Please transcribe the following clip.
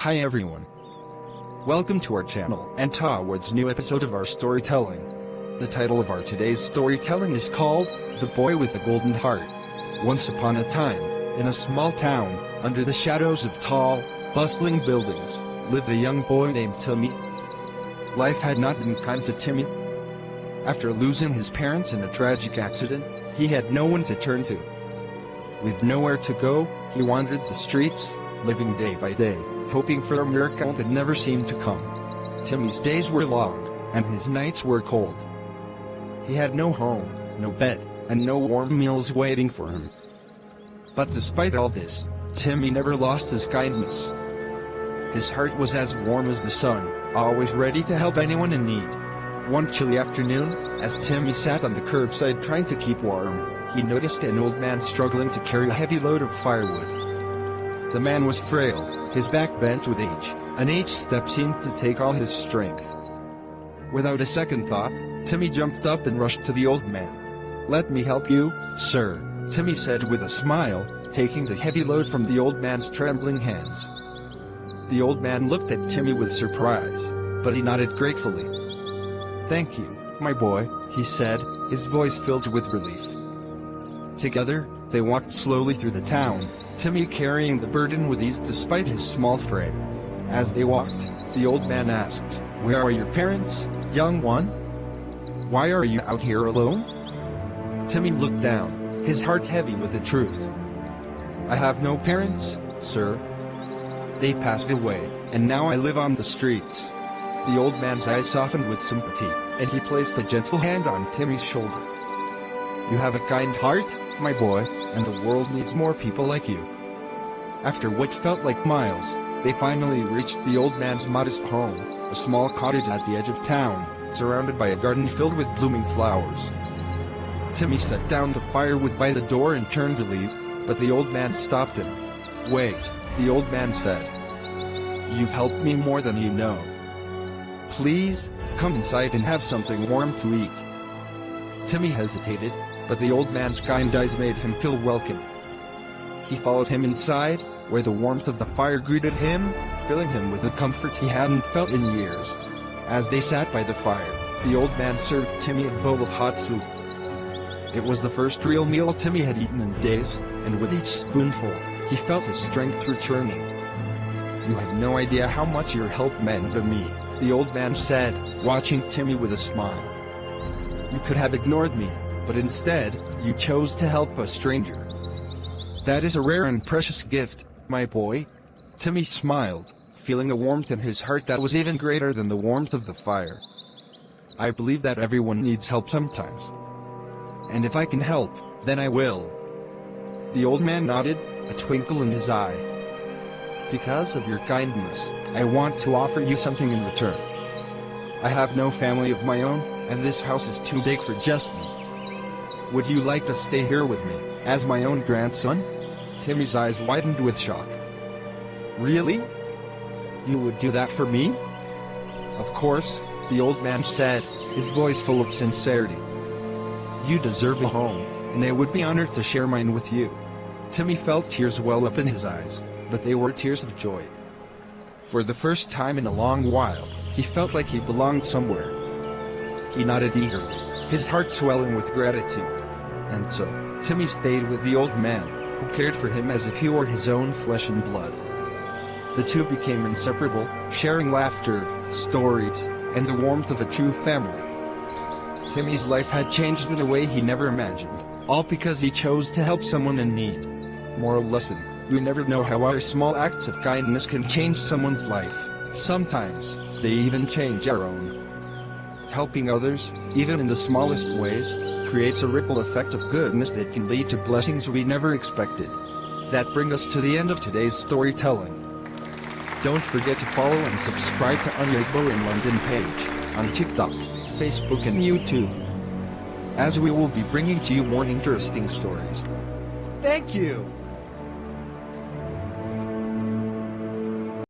Hi everyone. Welcome to our channel and towards new episode of our storytelling. The title of our today's storytelling is called The Boy with the Golden Heart. Once upon a time, in a small town, under the shadows of tall, bustling buildings, lived a young boy named Timmy. Life had not been kind to Timmy. After losing his parents in a tragic accident, he had no one to turn to. With nowhere to go, he wandered the streets, living day by day, hoping for a miracle that never seemed to come. Timmy's days were long, and his nights were cold. He had no home, no bed, and no warm meals waiting for him. But despite all this, Timmy never lost his kindness. His heart was as warm as the sun, always ready to help anyone in need. One chilly afternoon, as Timmy sat on the curbside trying to keep warm, he noticed an old man struggling to carry a heavy load of firewood. The man was frail, his back bent with age, and each step seemed to take all his strength. Without a second thought, Timmy jumped up and rushed to the old man. "Let me help you, sir," Timmy said with a smile, taking the heavy load from the old man's trembling hands. The old man looked at Timmy with surprise, but he nodded gratefully. "Thank you, my boy," he said, his voice filled with relief. Together, they walked slowly through the town, Timmy carrying the burden with ease despite his small frame. As they walked, the old man asked, "Where are your parents, young one? Why are you out here alone?" Timmy looked down, his heart heavy with the truth. "I have no parents, sir. They passed away, and now I live on the streets." The old man's eyes softened with sympathy, and he placed a gentle hand on Timmy's shoulder. "You have a kind heart, my boy, and the world needs more people like you." After what felt like miles, they finally reached the old man's modest home, a small cottage at the edge of town, surrounded by a garden filled with blooming flowers. Timmy set down the firewood by the door and turned to leave, but the old man stopped him. "Wait," the old man said. "You've helped me more than you know. Please, come inside and have something warm to eat." Timmy hesitated, but the old man's kind eyes made him feel welcome. He followed him inside, where the warmth of the fire greeted him, filling him with a comfort he hadn't felt in years. As they sat by the fire, the old man served Timmy a bowl of hot soup. It was the first real meal Timmy had eaten in days, and with each spoonful, he felt his strength returning. "You have no idea how much your help meant to me," the old man said, watching Timmy with a smile. "You could have ignored me, but instead, you chose to help a stranger. That is a rare and precious gift, my boy." Timmy smiled, feeling a warmth in his heart that was even greater than the warmth of the fire. "I believe that everyone needs help sometimes. And if I can help, then I will." The old man nodded, a twinkle in his eye. "Because of your kindness, I want to offer you something in return. I have no family of my own, and this house is too big for just me. Would you like to stay here with me, as my own grandson?" Timmy's eyes widened with shock. "Really? You would do that for me?" "Of course," the old man said, his voice full of sincerity. "You deserve a home, and I would be honored to share mine with you." Timmy felt tears well up in his eyes, but they were tears of joy. For the first time in a long while, he felt like he belonged somewhere. He nodded eagerly, his heart swelling with gratitude. And so, Timmy stayed with the old man, who cared for him as if he were his own flesh and blood. The two became inseparable, sharing laughter, stories, and the warmth of a true family. Timmy's life had changed in a way he never imagined, all because he chose to help someone in need. Moral lesson: we never know how our small acts of kindness can change someone's life. Sometimes, they even change our own. Helping others, even in the smallest ways, creates a ripple effect of goodness that can lead to blessings we never expected. That brings us to the end of today's storytelling. Don't forget to follow and subscribe to Unrainbow in London page, on TikTok, Facebook and YouTube, as we will be bringing to you more interesting stories. Thank you!